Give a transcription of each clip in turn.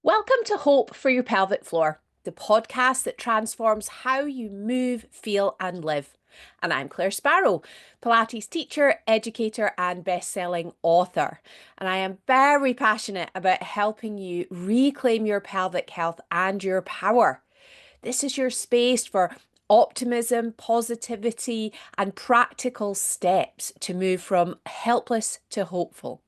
Welcome to Hope for Your Pelvic Floor, the podcast that transforms how you move, feel, and live. And I'm Claire Sparrow, Pilates teacher, educator, and best-selling author. And I am very passionate about helping you reclaim your pelvic health and your power. This is your space for optimism, positivity, and practical steps to move from helpless to hopeful.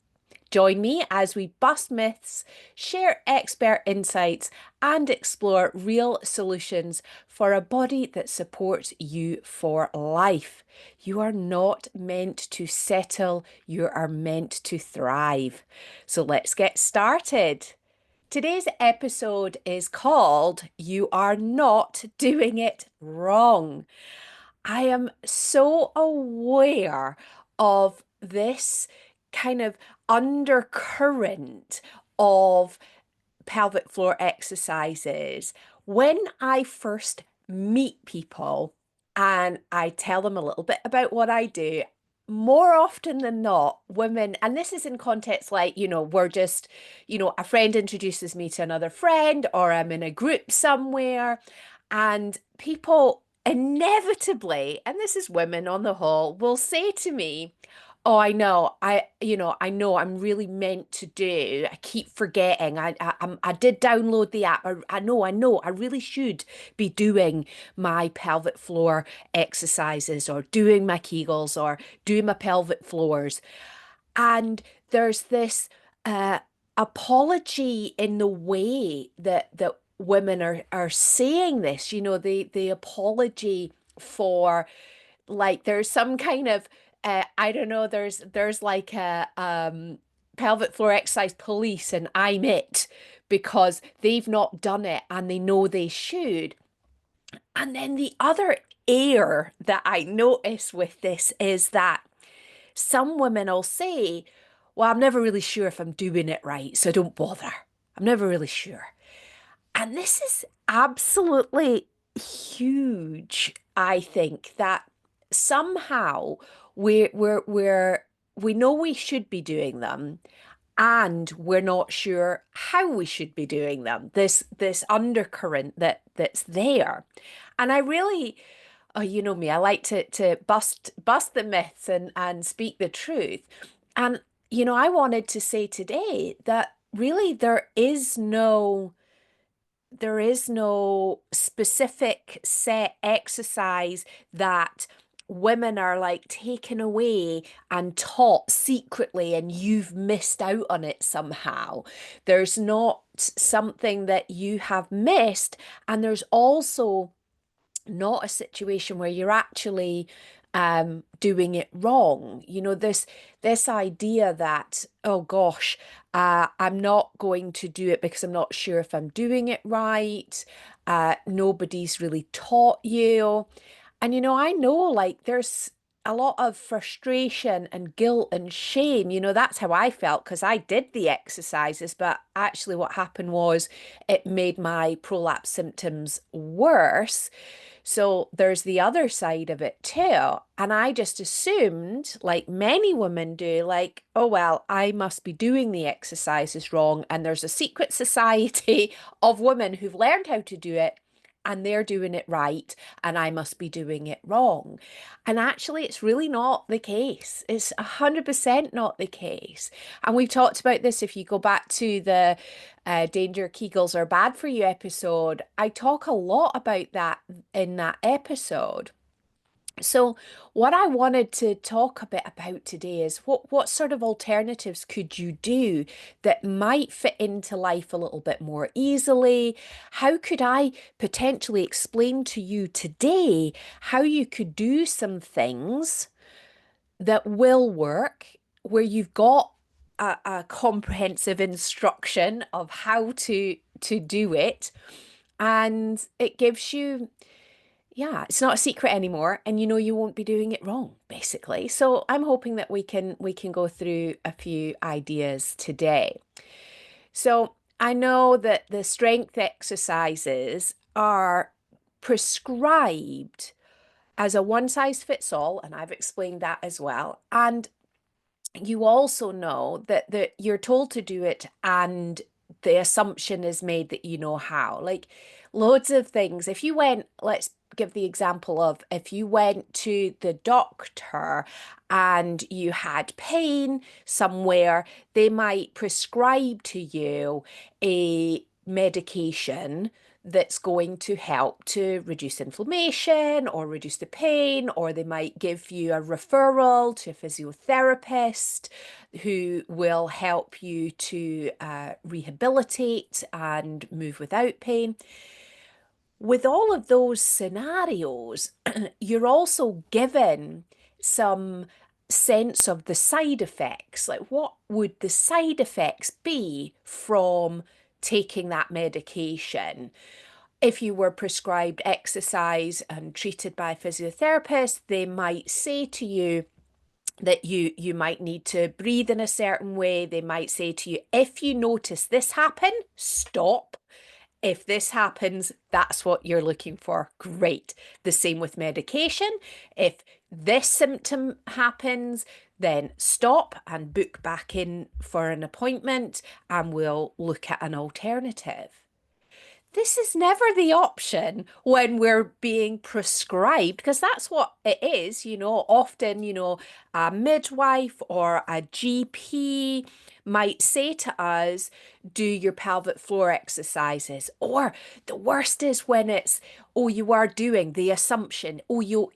Join me as we bust myths, share expert insights, and explore real solutions for a body that supports you for life. You are not meant to settle, you are meant to thrive. So let's get started. Today's episode is called You Are Not Doing It Wrong. I am so aware of this kind of undercurrent of pelvic floor exercises when I first meet people and I tell them a little bit about what I do. More often than not, women, and this is in context like, we're just, a friend introduces me to another friend, or I'm in a group somewhere, and people inevitably, and this is women on the whole, will say to me, "Oh, I know I'm really meant to do. I keep forgetting. I did download the app. I know. I really should be doing my pelvic floor exercises or doing my Kegels or doing my pelvic floors." And there's this apology in the way that women are saying this. The apology for, like, there's some kind of I don't know, there's like a pelvic floor exercise police, and I'm it because they've not done it and they know they should. And then the other air that I notice with this is that some women will say, "Well, I'm never really sure if I'm doing it right, so don't bother. I'm never really sure." And this is absolutely huge, I think, that somehow we know we should be doing them, and we're not sure how we should be doing them. This undercurrent that's there. And I really, oh, you know me, I like to bust the myths and speak the truth. And I wanted to say today that really there is no specific set exercise that women are like taken away and taught secretly and you've missed out on it somehow. There's not something that you have missed, and there's also not a situation where you're actually doing it wrong. This idea that, oh gosh, I'm not going to do it because I'm not sure if I'm doing it right. Nobody's really taught you. And I know, like, there's a lot of frustration and guilt and shame. That's how I felt because I did the exercises, but actually what happened was it made my prolapse symptoms worse. So there's the other side of it too. And I just assumed, like many women do, like, oh, well, I must be doing the exercises wrong. And there's a secret society of women who've learned how to do it and they're doing it right, and I must be doing it wrong. And actually, it's really not the case. It's 100% not the case. And we've talked about this. If you go back to the Danger Kegels Are Bad For You episode, I talk a lot about that in that episode. So, what I wanted to talk a bit about today is what sort of alternatives could you do that might fit into life a little bit more easily? How could I potentially explain to you today how you could do some things that will work, where you've got a comprehensive instruction of how to do it, and it gives you, yeah, it's not a secret anymore, and you won't be doing it wrong, basically. So I'm hoping that we can go through a few ideas today. So I know that the strength exercises are prescribed as a one size fits all, and I've explained that as well. And you also know that you're told to do it and the assumption is made that you know how. Like loads of things. If you went, let's give the example of if you went to the doctor and you had pain somewhere, they might prescribe to you a medication that's going to help to reduce inflammation or reduce the pain, or they might give you a referral to a physiotherapist who will help you to rehabilitate and move without pain. With all of those scenarios, you're also given some sense of the side effects. Like, what would the side effects be from taking that medication? If you were prescribed exercise and treated by a physiotherapist, they might say to you that you might need to breathe in a certain way. They might say to you, if you notice this happen, stop. If this happens, that's what you're looking for. Great. The same with medication. If this symptom happens, then stop and book back in for an appointment and we'll look at an alternative. This is never the option when we're being prescribed, because that's what it is, often, a midwife or a GP might say to us, do your pelvic floor exercises. Or the worst is when it's, oh, you are doing the assumption, oh, you've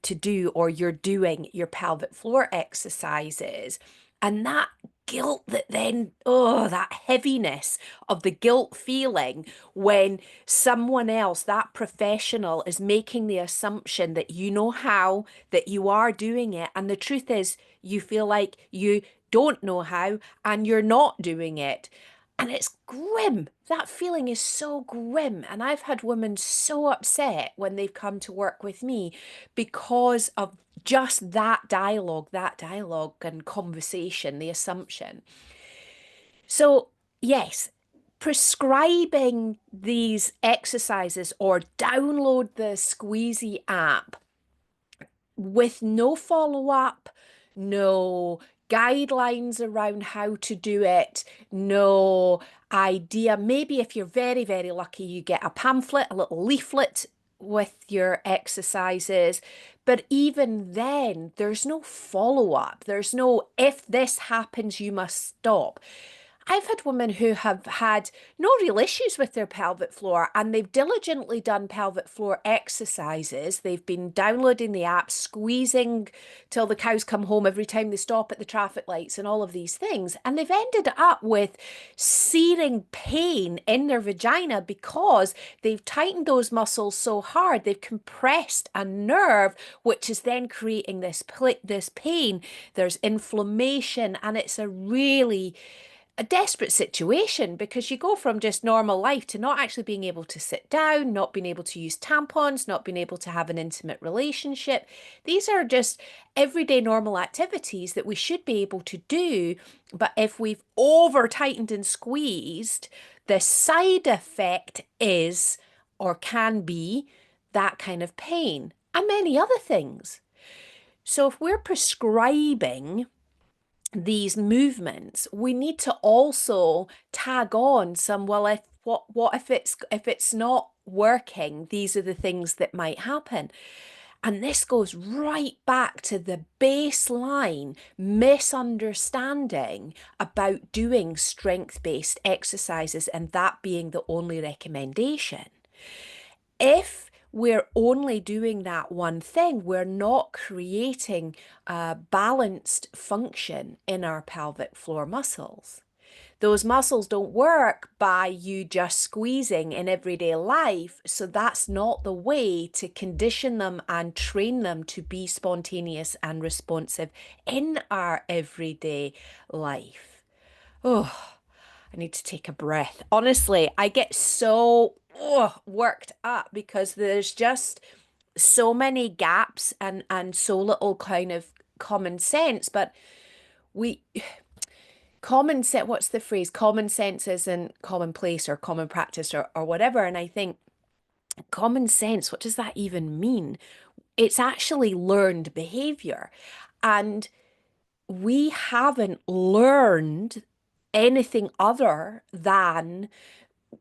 to do, or you're doing your pelvic floor exercises. And that guilt that then, oh, that heaviness of the guilt feeling when someone else, that professional, is making the assumption that you know how, that you are doing it. And the truth is, you feel like you don't know how and you're not doing it. And it's grim. That feeling is so grim. And I've had women so upset when they've come to work with me because of just that dialogue and conversation, the assumption. So, yes, prescribing these exercises or download the Squeezy app with no follow-up, no guidelines around how to do it, no idea. Maybe if you're very, very lucky, you get a pamphlet, a little leaflet with your exercises. But even then, there's no follow-up. There's no, if this happens, you must stop. I've had women who have had no real issues with their pelvic floor and they've diligently done pelvic floor exercises. They've been downloading the app, squeezing till the cows come home every time they stop at the traffic lights and all of these things. And they've ended up with searing pain in their vagina because they've tightened those muscles so hard. They've compressed a nerve, which is then creating this pain. There's inflammation, and it's a desperate situation because you go from just normal life to not actually being able to sit down, not being able to use tampons, not being able to have an intimate relationship. These are just everyday normal activities that we should be able to do. But if we've over tightened and squeezed, the side effect is or can be that kind of pain and many other things. So if we're prescribing these movements, we need to also tag on some, well, if what if it's not working, these are the things that might happen. And this goes right back to the baseline misunderstanding about doing strength-based exercises and that being the only recommendation. If we're only doing that one thing, we're not creating a balanced function in our pelvic floor muscles. Those muscles don't work by you just squeezing in everyday life. So that's not the way to condition them and train them to be spontaneous and responsive in our everyday life. Oh, I need to take a breath. Honestly, I get so worked up because there's just so many gaps and so little kind of common sense. But we common sense, what's the phrase? Common sense isn't commonplace or common practice or whatever. And I think common sense, what does that even mean? It's actually learned behavior. And we haven't learned anything other than,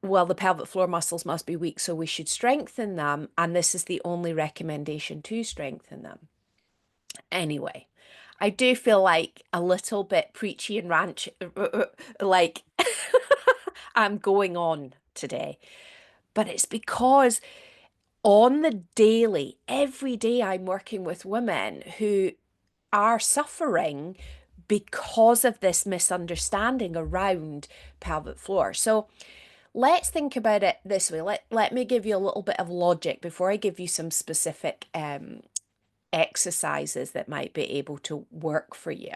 well, the pelvic floor muscles must be weak, so we should strengthen them, and this is the only recommendation to strengthen them. Anyway, I do feel like a little bit preachy and ranch, like I'm going on today, but it's because on the daily, every day, I'm working with women who are suffering because of this misunderstanding around pelvic floor. So let's think about it this way. Let me give you a little bit of logic before I give you some specific exercises that might be able to work for you.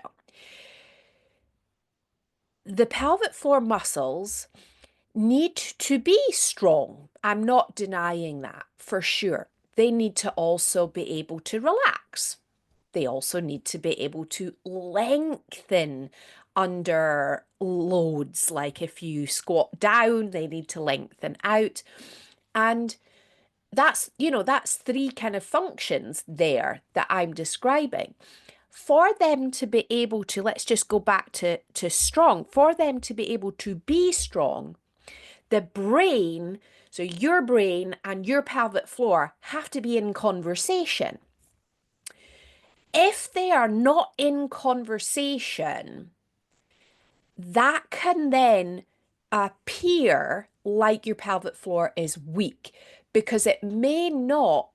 The pelvic floor muscles need to be strong. I'm not denying that for sure. They need to also be able to relax. They also need to be able to lengthen under loads. Like if you squat down, they need to lengthen out. And that's three kind of functions there that I'm describing. For them to be able to, let's just go back to strong, for them to be able to be strong, the brain, so your brain and your pelvic floor have to be in conversation. If they are not in conversation, that can then appear like your pelvic floor is weak because it may not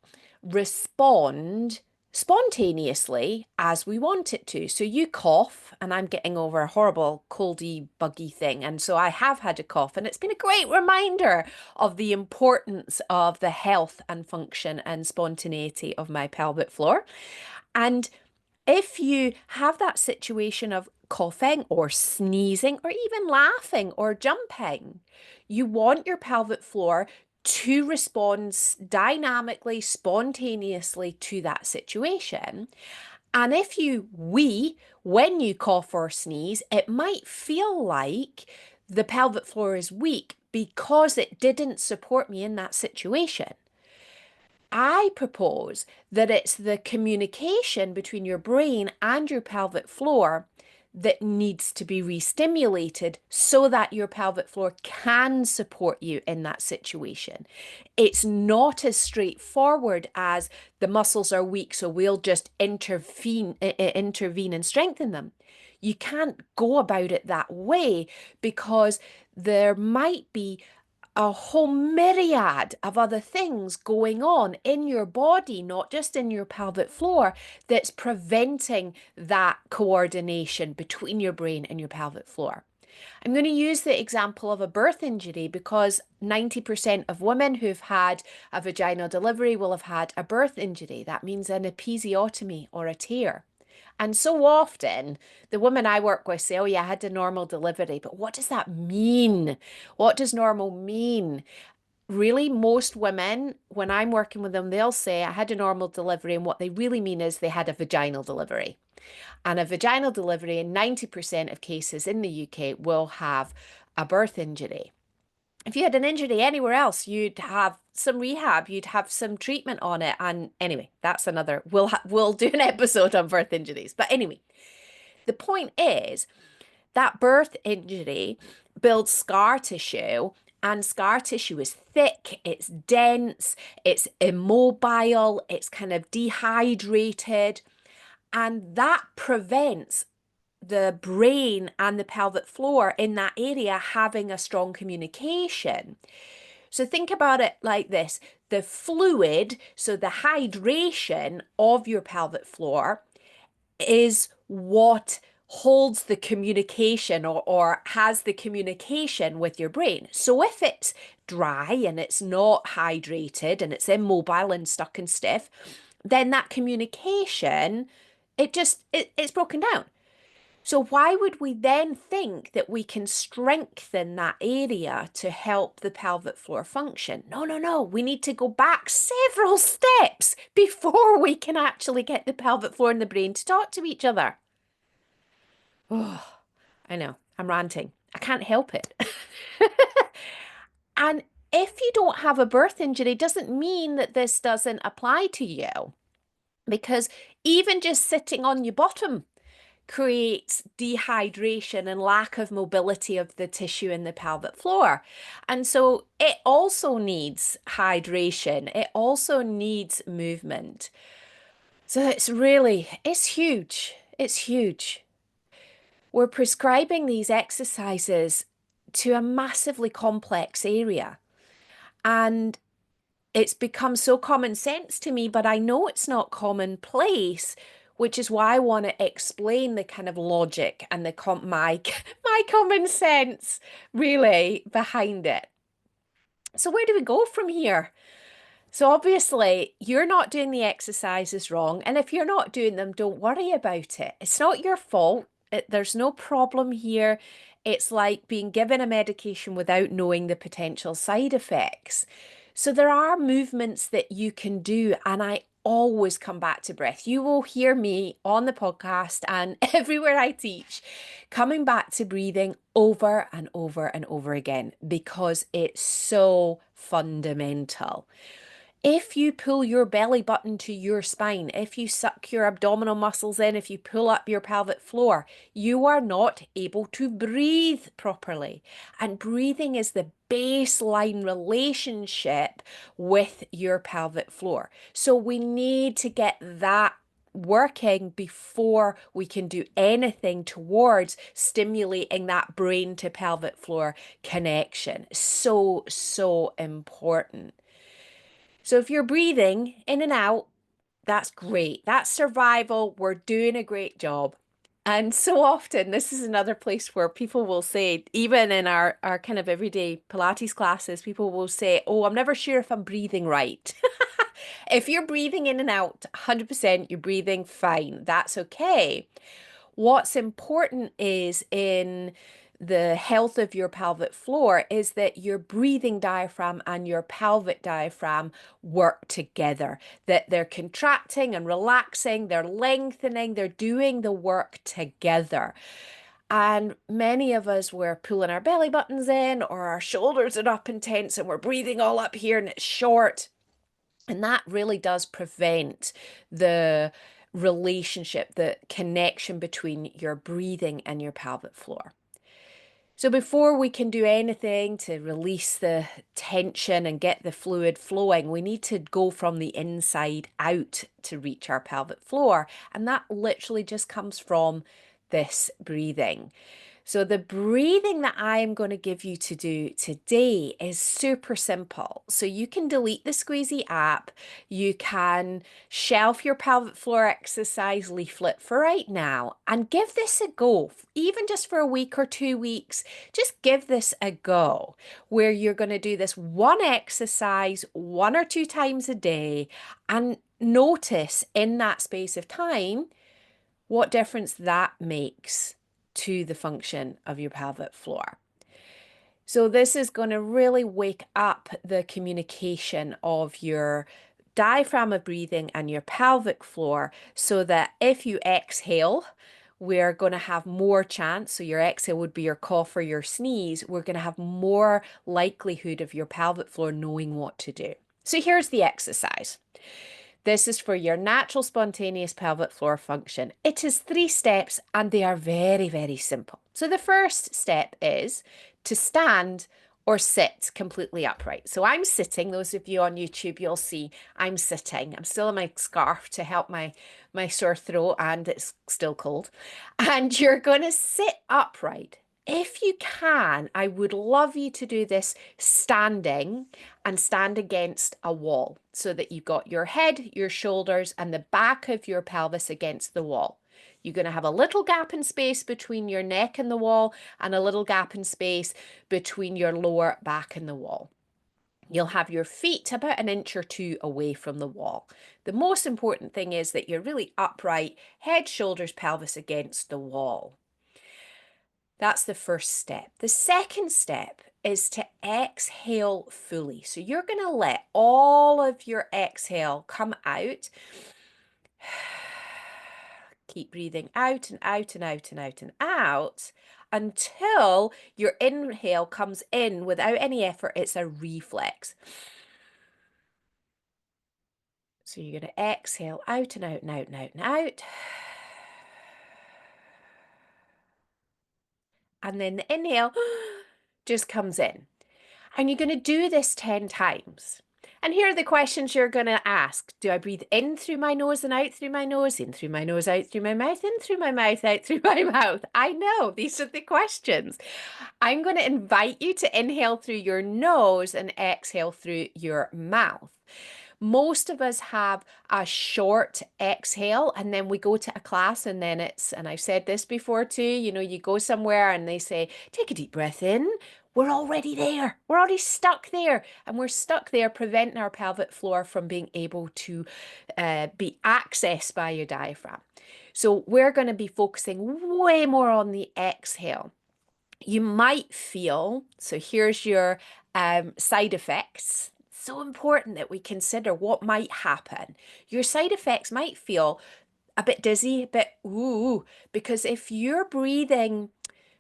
respond spontaneously as we want it to. So you cough, and I'm getting over a horrible coldy, buggy thing. And so I have had a cough, and it's been a great reminder of the importance of the health and function and spontaneity of my pelvic floor. And if you have that situation of coughing or sneezing or even laughing or jumping, you want your pelvic floor to respond dynamically, spontaneously to that situation. And if you wee when you cough or sneeze, it might feel like the pelvic floor is weak because it didn't support me in that situation. I propose that it's the communication between your brain and your pelvic floor that needs to be re-stimulated so that your pelvic floor can support you in that situation. It's not as straightforward as the muscles are weak, so we'll just intervene and strengthen them. You can't go about it that way because there might be a whole myriad of other things going on in your body, not just in your pelvic floor, that's preventing that coordination between your brain and your pelvic floor. I'm going to use the example of a birth injury because 90% of women who've had a vaginal delivery will have had a birth injury. That means an episiotomy or a tear. And so often, the women I work with say, oh, yeah, I had a normal delivery. But what does that mean? What does normal mean? Really, most women, when I'm working with them, they'll say, I had a normal delivery. And what they really mean is they had a vaginal delivery. And a vaginal delivery in 90% of cases in the UK will have a birth injury. If you had an injury anywhere else, you'd have some rehab, you'd have some treatment on it. And anyway, that's another, we'll do an episode on birth injuries. But anyway, the point is that birth injury builds scar tissue, and scar tissue is thick, it's dense, it's immobile, it's kind of dehydrated, and that prevents the brain and the pelvic floor in that area having a strong communication. So think about it like this. The fluid, so the hydration of your pelvic floor, is what holds the communication or has the communication with your brain. So if it's dry and it's not hydrated and it's immobile and stuck and stiff, then that communication, it's broken down. So why would we then think that we can strengthen that area to help the pelvic floor function? No, no, no. We need to go back several steps before we can actually get the pelvic floor and the brain to talk to each other. Oh, I know. I'm ranting. I can't help it. And if you don't have a birth injury, doesn't mean that this doesn't apply to you. Because even just sitting on your bottom creates dehydration and lack of mobility of the tissue in the pelvic floor. And so it also needs hydration. It also needs movement. So it's huge. It's huge. We're prescribing these exercises to a massively complex area. And it's become so common sense to me, but I know it's not commonplace, which is why I want to explain the kind of logic and my common sense really behind it. So where do we go from here? So obviously, you're not doing the exercises wrong, and if you're not doing them, don't worry about it. It's not your fault. There's no problem here. It's like being given a medication without knowing the potential side effects. So there are movements that you can do, and I always come back to breath. You will hear me on the podcast and everywhere I teach, coming back to breathing over and over and over again because it's so fundamental. If you pull your belly button to your spine, if you suck your abdominal muscles in, if you pull up your pelvic floor, you are not able to breathe properly. And breathing is the baseline relationship with your pelvic floor. So we need to get that working before we can do anything towards stimulating that brain to pelvic floor connection. So, so important. So if you're breathing in and out, that's great. That's survival. We're doing a great job. And so often, this is another place where people will say, even in our kind of everyday Pilates classes, people will say, oh, I'm never sure if I'm breathing right. If you're breathing in and out 100%, you're breathing fine. That's okay. What's important is in the health of your pelvic floor is that your breathing diaphragm and your pelvic diaphragm work together, that they're contracting and relaxing, they're lengthening, they're doing the work together. And many of us were pulling our belly buttons in or our shoulders are up and tense and we're breathing all up here and it's short. And that really does prevent the relationship, the connection between your breathing and your pelvic floor. So before we can do anything to release the tension and get the fluid flowing, we need to go from the inside out to reach our pelvic floor. And that literally just comes from this breathing. So the breathing that I'm going to give you to do today is super simple. So you can delete the Squeezy app. You can shelf your pelvic floor exercise leaflet for right now and give this a go. Even just for a week or 2 weeks, just give this a go where you're going to do this one exercise 1 or 2 times a day and notice in that space of time what difference that makes to the function of your pelvic floor. So this is going to really wake up the communication of your diaphragm of breathing and your pelvic floor so that if you exhale, we're going to have more chance. So your exhale would be your cough or your sneeze. We're going to have more likelihood of your pelvic floor knowing what to do. So here's the exercise. This is for your natural spontaneous pelvic floor function. It is 3 steps and they are very, very simple. So the first step is to stand or sit completely upright. So I'm sitting. Those of you on YouTube, you'll see I'm sitting. I'm still in my scarf to help my sore throat and it's still cold. And you're going to sit upright. If you can, I would love you to do this standing and stand against a wall so that you've got your head, your shoulders, and the back of your pelvis against the wall. You're going to have a little gap in space between your neck and the wall and a little gap in space between your lower back and the wall. You'll have your feet about 1 or 2 inches away from the wall. The most important thing is that you're really upright, head, shoulders, pelvis against the wall. That's the first step. The second step is to exhale fully. So you're going to let all of your exhale come out. Keep breathing out and out and out and out and out until your inhale comes in without any effort. It's a reflex. So you're going to exhale out and out and out and out and out. And then the inhale just comes in. And you're going to do this 10 times. And here are the questions you're going to ask. Do I breathe in through my nose and out through my nose, in through my nose, out through my mouth, in through my mouth, out through my mouth? I know, these are the questions. I'm going to invite you to inhale through your nose and exhale through your mouth. Most of us have a short exhale and then we go to a class and then and I've said this before too, you go somewhere and they say, take a deep breath in. We're already there. We're already stuck there. And we're stuck there, preventing our pelvic floor from being able to be accessed by your diaphragm. So we're going to be focusing way more on the exhale. You might feel, so here's your side effects. So important that we consider what might happen. Your side effects might feel a bit dizzy, a bit ooh, because if you're breathing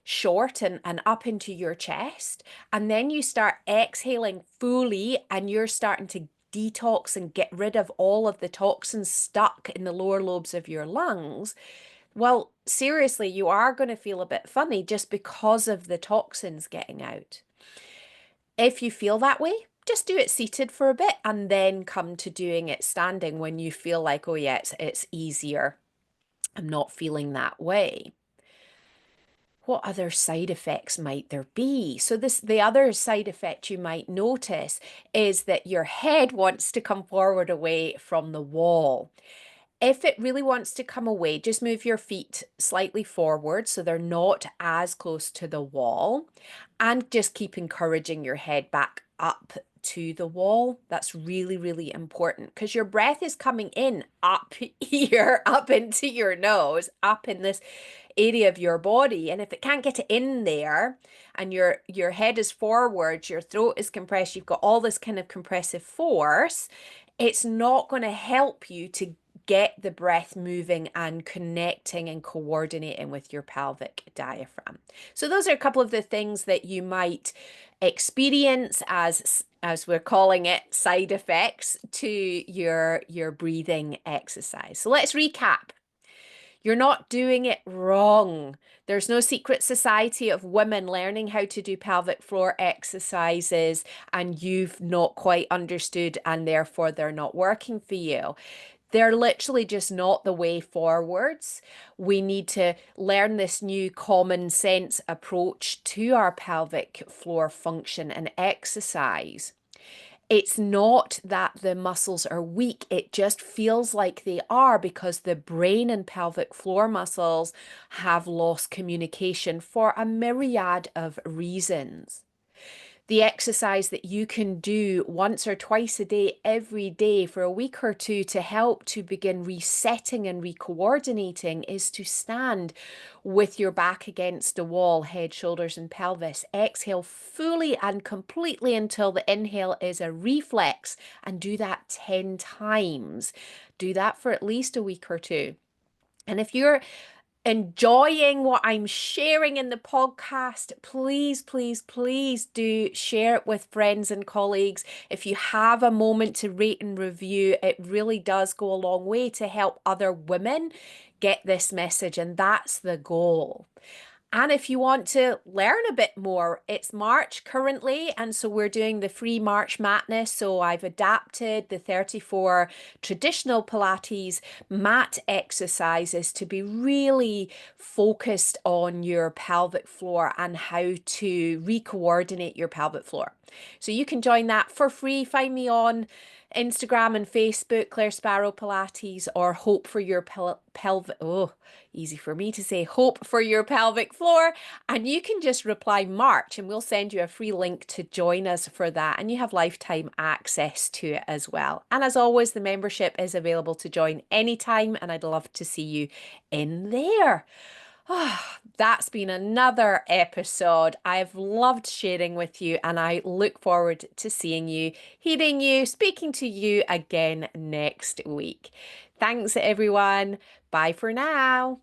short and up into your chest, and then you start exhaling fully and you're starting to detox and get rid of all of the toxins stuck in the lower lobes of your lungs, well, seriously, you are going to feel a bit funny just because of the toxins getting out. If you feel that way, just do it seated for a bit and then come to doing it standing when you feel like, oh yeah, it's easier. I'm not feeling that way. What other side effects might there be? So the other side effect you might notice is that your head wants to come forward away from the wall. If it really wants to come away, just move your feet slightly forward so they're not as close to the wall, and just keep encouraging your head back up to the wall. That's really, really important because your breath is coming in up here, up into your nose, up in this area of your body. And if it can't get it in there and your head is forward, your throat is compressed, you've got all this kind of compressive force, it's not going to help you to get the breath moving and connecting and coordinating with your pelvic diaphragm. So those are a couple of the things that you might experience as we're calling it, side effects to your breathing exercise. So let's recap. You're not doing it wrong. There's no secret society of women learning how to do pelvic floor exercises and you've not quite understood and therefore they're not working for you. They're literally just not the way forwards. We need to learn this new common sense approach to our pelvic floor function and exercise. It's not that the muscles are weak, it just feels like they are because the brain and pelvic floor muscles have lost communication for a myriad of reasons. The exercise that you can do once or twice a day, every day for a week or two to help to begin resetting and recoordinating is to stand with your back against the wall, head, shoulders, and pelvis. Exhale fully and completely until the inhale is a reflex and do that 10 times. Do that for at least a week or two. And if you're enjoying what I'm sharing in the podcast, please, please, please do share it with friends and colleagues. If you have a moment to rate and review, it really does go a long way to help other women get this message, and that's the goal. And if you want to learn a bit more, it's March currently, and so we're doing the free March Madness. So I've adapted the 34 traditional Pilates mat exercises to be really focused on your pelvic floor and how to re-coordinate your pelvic floor. So you can join that for free. Find me on Instagram and Facebook, Claire Sparrow Pilates, or Hope for Your Pelvic. Oh, easy for me to say, Hope for Your Pelvic Floor. And you can just reply March and we'll send you a free link to join us for that. And you have lifetime access to it as well. And as always, the membership is available to join anytime. And I'd love to see you in there. Oh, that's been another episode. I've loved sharing with you and I look forward to seeing you, hearing you, speaking to you again next week. Thanks, everyone. Bye for now.